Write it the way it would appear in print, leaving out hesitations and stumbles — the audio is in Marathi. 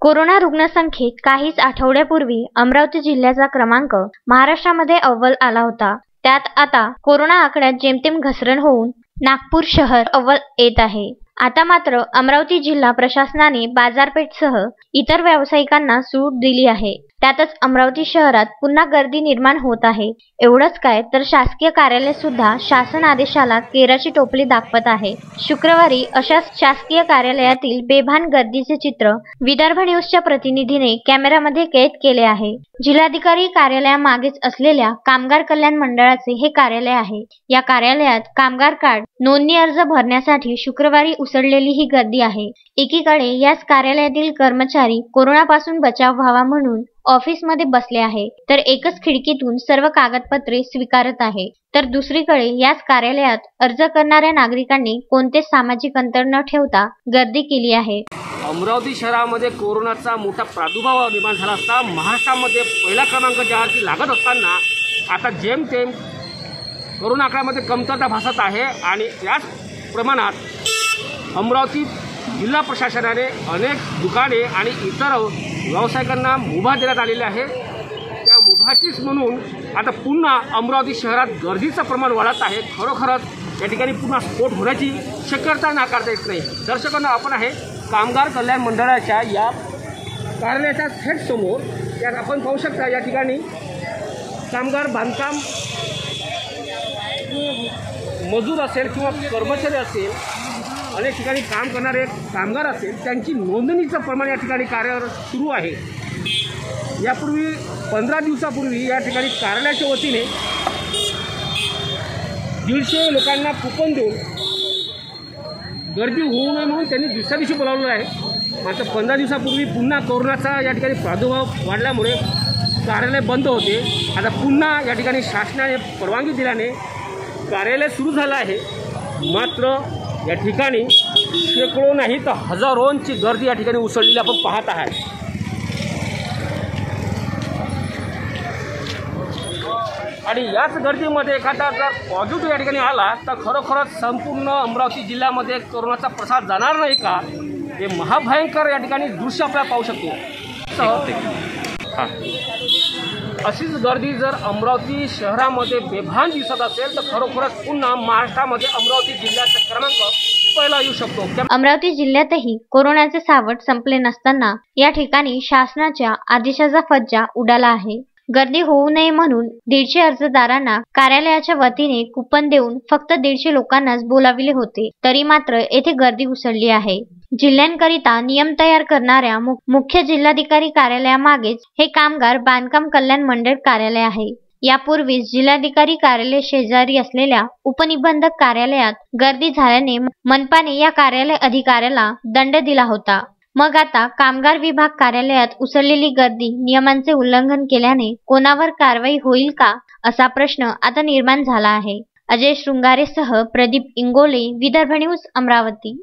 कोरोना रुग्णसंख्येत काहीच आठवड्यापूर्वी अमरावती जिल्ह्याचा क्रमांक महाराष्ट्रामध्ये अव्वल आला होता. त्यात आता कोरोना आकड्यात जेमतेम घसरण होऊन नागपूर शहर अव्वल येत आहे. आता मात्र अमरावती जिल्हा प्रशासनाने बाजारपेठसह इतर व्यावसायिकांना सूट दिली आहे. त्यातच अमरावती शहरात पुन्हा गर्दी निर्माण होत आहे. एवढंच काय तर शासकीय कार्यालय सुद्धा शासन आदेशाला केराची टोपली दाखवत आहे. शुक्रवारी अशा शासकीय कार्यालयातील बेभान गर्दीचे चित्र विदर्भ न्यूजच्या प्रतिनिधीने कॅमेऱ्यामध्ये कैद केले आहे. जिल्हाधिकारी कार्यालयामागेच असलेल्या कामगार कल्याण मंडळाचे हे कार्यालय आहे. या कार्यालयात कामगार कार्ड नोंदणी अर्ज भरण्यासाठी शुक्रवारी उसळलेली ही गर्दी आहे. एकीकडे याच कार्यालयातील कर्मचारी कोरोनापासून बचाव व्हावा म्हणून ऑफिसमध्ये बसले आहे, तर एकच खिडकीतून सर्व कागदपत्रे स्वीकारत आहे. तर दुसरीकडे याच कार्यालयात अर्ज करणाऱ्या नागरिकांनी कोणतेच सामाजिक अंतर न ठेवता गर्दी केली आहे. अमरावती शहरामध्ये कोरोनाचा मोठा प्रादुर्भाव निर्माण झाला असता महाराष्ट्रामध्ये पहिला क्रमांक ज्यावरती लागत असताना आता जेमतेम कोरोना आकड्यामध्ये कमतरता भासत आहे. आणि याच प्रमाणात अमरावती जिल्हा प्रशासनाने अनेक दुकाने आणि इतर व्यावसायिकांना मुभा देण्यात आलेली आहे. त्या मुभाचीच म्हणून आता पुन्हा अमरावती शहरात गर्दीचं प्रमाण वाढत आहे. खरोखरच या ठिकाणी पुन्हा स्फोट होण्याची शक्यता नाकारता येत नाही. दर्शकांना आपण आहे कामगार कल्याण मंडळाच्या या कार्यालयाच्या थेट समोर यात आपण पाहू शकता. या ठिकाणी कामगार बांधकाम मजूर असेल किंवा कर्मचारी असेल, अनेक ठिकाणी काम करणारे कामगार असेल, त्यांची नोंदणीचं प्रमाण या ठिकाणी कार्यावर सुरू आहे. यापूर्वी 15 दिवसापूर्वी या ठिकाणी कार्यालयाच्या वतीने 150 लोकांना कुपन देऊन गर्दी होऊ नये म्हणून त्यांनी दुसऱ्या दिवशी बोलावलेलं आहे. मात्र 15 दिवसापूर्वी पुन्हा कोरोनाचा या ठिकाणी प्रादुर्भाव वाढल्यामुळे कार्यालय बंद होते. आता पुन्हा या ठिकाणी शासनाने परवानगी दिल्याने कार्यालय सुरू झालं आहे. मात्र या ठिकाणी शेकडो नाही तर हजारोंची गर्दी या ठिकाणी उसळलेली आपण पाहत आहात. आणि याच गर्दीमध्ये एखादा जर पॉझिटिव्ह या ठिकाणी आला तर खरोखरच संपूर्ण अमरावती जिल्ह्यामध्ये कोरोनाचा प्रसार जाणार नाही का, हे महाभयंकर या ठिकाणी दृश्य आपल्याला पाहू शकतो. अशीच गर्दी जर अमरावती शहरामध्ये बेभान दिसत असेल तर खरोखरच पुन्हा महाराष्ट्रामध्ये अमरावती जिल्ह्याचा क्रमांक पहिला येऊ शकतो. अमरावती जिल्ह्यातही कोरोनाचे सावट संपले नसताना या ठिकाणी शासनाच्या आदेशाचा फज्जा उडाला आहे. गर्दी होऊ नये म्हणून 150 अर्जदारांना कार्यालयाच्या वतीने कुपन देऊन फक्त 150 लोकांनाच बोलाविले होते. तरी मात्र येथे गर्दी उसळली आहे. जिल्ह्यांकरिता नियम तयार करणाऱ्या मुख्य जिल्हाधिकारी कार्यालयामागेच हे कामगार बांधकाम कल्याण मंडळ कार्यालय आहे. यापूर्वीच जिल्हाधिकारी कार्यालय शेजारी असलेल्या उपनिबंधक कार्यालयात गर्दी झाल्याने मनपाने या कार्यालय अधिकाऱ्याला दंड दिला होता. मग आता कामगार विभाग कार्यालयात उसळलेली गर्दी नियमांचे उल्लंघन केल्याने कोणावर कारवाई होईल का, असा प्रश्न आता निर्माण झाला आहे. अजय शृंगारेसह प्रदीप इंगोले, विदर्भ न्यूज, अमरावती.